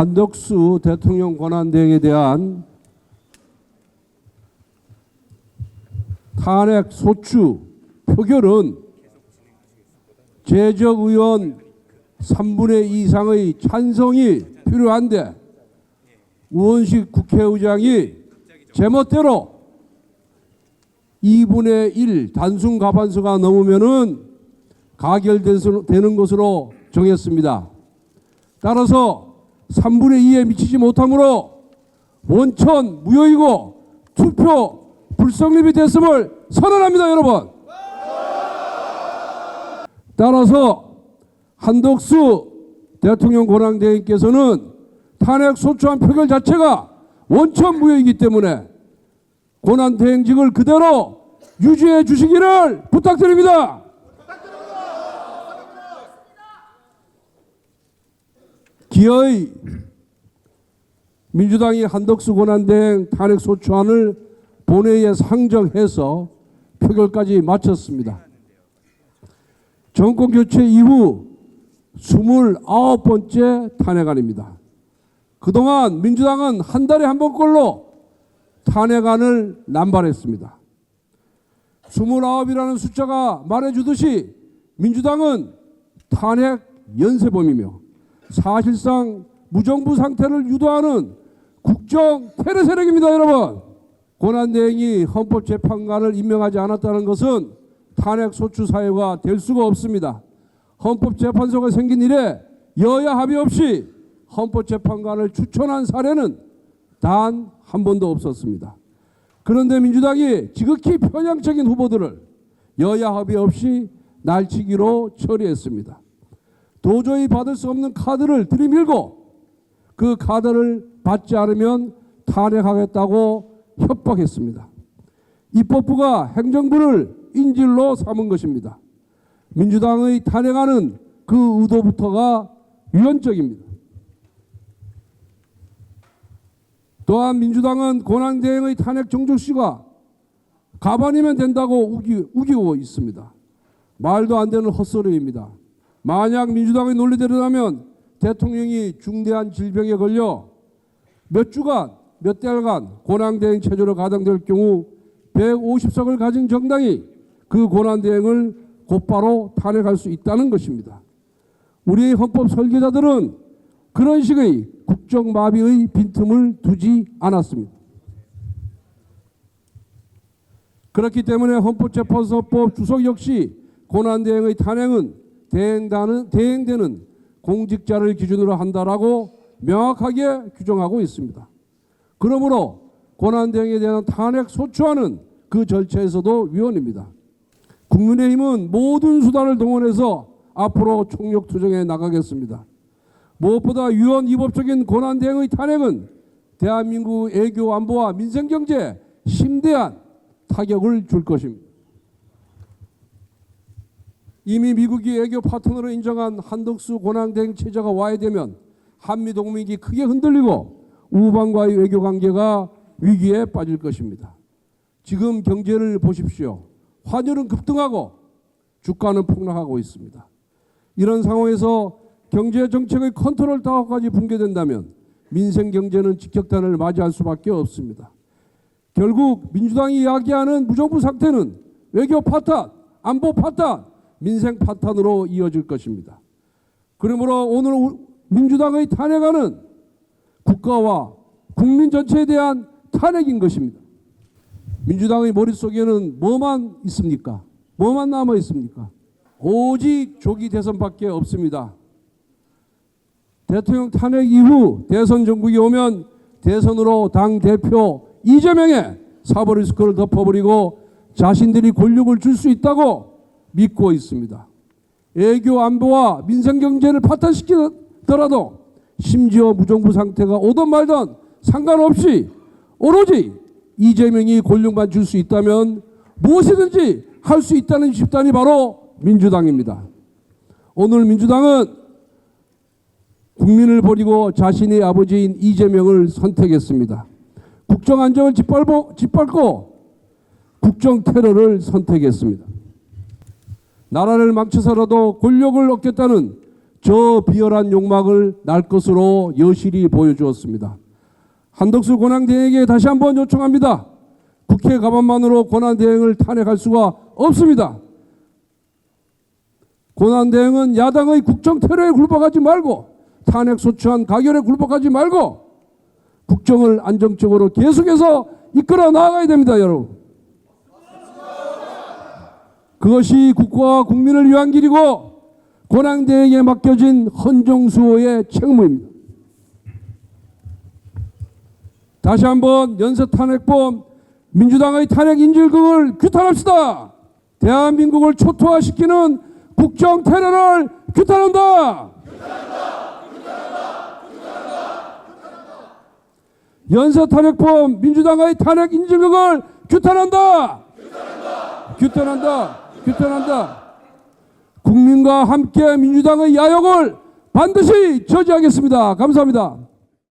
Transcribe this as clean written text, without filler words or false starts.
한덕수 대통령 권한대행에 대한 탄핵 소추 표결은 재적 의원 3분의 2 이상의 찬성이 필요한데 우원식 국회의장이 제멋대로 2분의 1 단순 과반수가 넘으면은 가결되는 것으로 정했습니다. 따라서 3분의 2에 미치지 못하므로 원천 무효이고 투표 불성립이 됐음을 선언합니다, 여러분. 따라서 한덕수 대통령 권한대행께서는 탄핵 소추안 표결 자체가 원천 무효이기 때문에 권한대행직을 그대로 유지해 주시기를 부탁드립니다. 기어이 민주당이 한덕수 권한대행 탄핵 소추안을 본회의에 상정해서 표결까지 마쳤습니다. 정권 교체 이후 29번째 탄핵안입니다. 그동안 민주당은 한 달에 한 번꼴로 탄핵안을 남발했습니다. 29이라는 숫자가 말해주듯이 민주당은 탄핵 연쇄범이며 사실상 무정부 상태를 유도하는 국정 테러 세력입니다, 여러분. 권한대행이 헌법재판관을 임명하지 않았다는 것은 탄핵 소추 사유가 될 수가 없습니다. 헌법재판소가 생긴 이래 여야 합의 없이 헌법재판관을 추천한 사례는 단 한 번도 없었습니다. 그런데 민주당이 지극히 편향적인 후보들을 여야 합의 없이 날치기로 처리했습니다. 도저히 받을 수 없는 카드를 들이밀고 그 카드를 받지 않으면 탄핵하겠다고 협박했습니다. 입법부가 행정부를 인질로 삼은 것입니다. 민주당의 탄핵하는 그 의도부터가 위헌적입니다. 또한 민주당은 권한대행의 탄핵 정족시가 가반이면 된다고 우기고 있습니다. 말도 안 되는 헛소리입니다. 만약 민주당의 논리대로라면 대통령이 중대한 질병에 걸려 몇 주간, 몇 달간 권한대행 체제로 가동될 경우 150석을 가진 정당이 그 권한대행을 곧바로 탄핵할 수 있다는 것입니다. 우리의 헌법 설계자들은 그런 식의 국정마비의 빈틈을 두지 않았습니다. 그렇기 때문에 헌법재판소법 주석 역시 권한대행의 탄핵은 대행되는 공직자를 기준으로 한다라고 명확하게 규정하고 있습니다. 그러므로 권한대행에 대한 탄핵 소추안은 그 절차에서도 위헌입니다. 국민의힘은 모든 수단을 동원해서 앞으로 총력 투쟁에 나가겠습니다. 무엇보다 위헌 위법적인 권한대행의 탄핵은 대한민국 애교 안보와 민생경제에 심대한 타격을 줄 것입니다. 이미 미국이 애교 파트너로 인정한 한덕수 권한대행 체제가 와해되면 한미동맹이 크게 흔들리고 우방과의 외교관계가 위기에 빠질 것입니다. 지금 경제를 보십시오. 환율은 급등하고 주가는 폭락하고 있습니다. 이런 상황에서 경제정책의 컨트롤 타워까지 붕괴된다면 민생경제는 직격탄을 맞이할 수밖에 없습니다. 결국 민주당이 이야기하는 무정부 상태는 외교 파탄, 안보 파탄, 민생 파탄으로 이어질 것입니다. 그러므로 오늘 민주당의 탄핵안은 국가와 국민 전체에 대한 탄핵인 것입니다. 민주당의 머릿속에는 뭐만 있습니까? 뭐만 남아 있습니까? 오직 조기 대선밖에 없습니다. 대통령 탄핵 이후 대선 정국이 오면 대선으로 당대표 이재명의 사법 리스크를 덮어버리고 자신들이 권력을 줄 수 있다고 믿고 있습니다. 애교 안보와 민생경제를 파탄시키더라도 심지어 무정부 상태가 오든 말든 상관없이 오로지 이재명이 권력만 줄 수 있다면 무엇이든지 할 수 있다는 집단이 바로 민주당입니다. 오늘 민주당은 국민을 버리고 자신의 아버지인 이재명을 선택했습니다. 국정안정을 짓밟고 국정테러를 선택했습니다. 나라를 망쳐서라도 권력을 얻겠다는 저 비열한 욕망을 날 것으로 여실히 보여주었습니다. 한덕수 권한대행에게 다시 한번 요청합니다. 국회 가반만으로 권한대행을 탄핵할 수가 없습니다. 권한대행은 야당의 국정테러에 굴복하지 말고 탄핵 소추안 가결에 굴복하지 말고 국정을 안정적으로 계속해서 이끌어 나가야 됩니다, 여러분. 그것이 국가와 국민을 위한 길이고 권한대행에 맡겨진 헌정수호의 책무입니다. 다시 한번 연쇄탄핵범 민주당의 탄핵 인질극을 규탄합시다. 대한민국을 초토화시키는 국정 테러를 규탄한다. 연쇄탄핵범 민주당의 탄핵 인질극을 규탄한다. 규탄한다. 국민과 함께 민주당의 야욕을 반드시 저지하겠습니다. 감사합니다.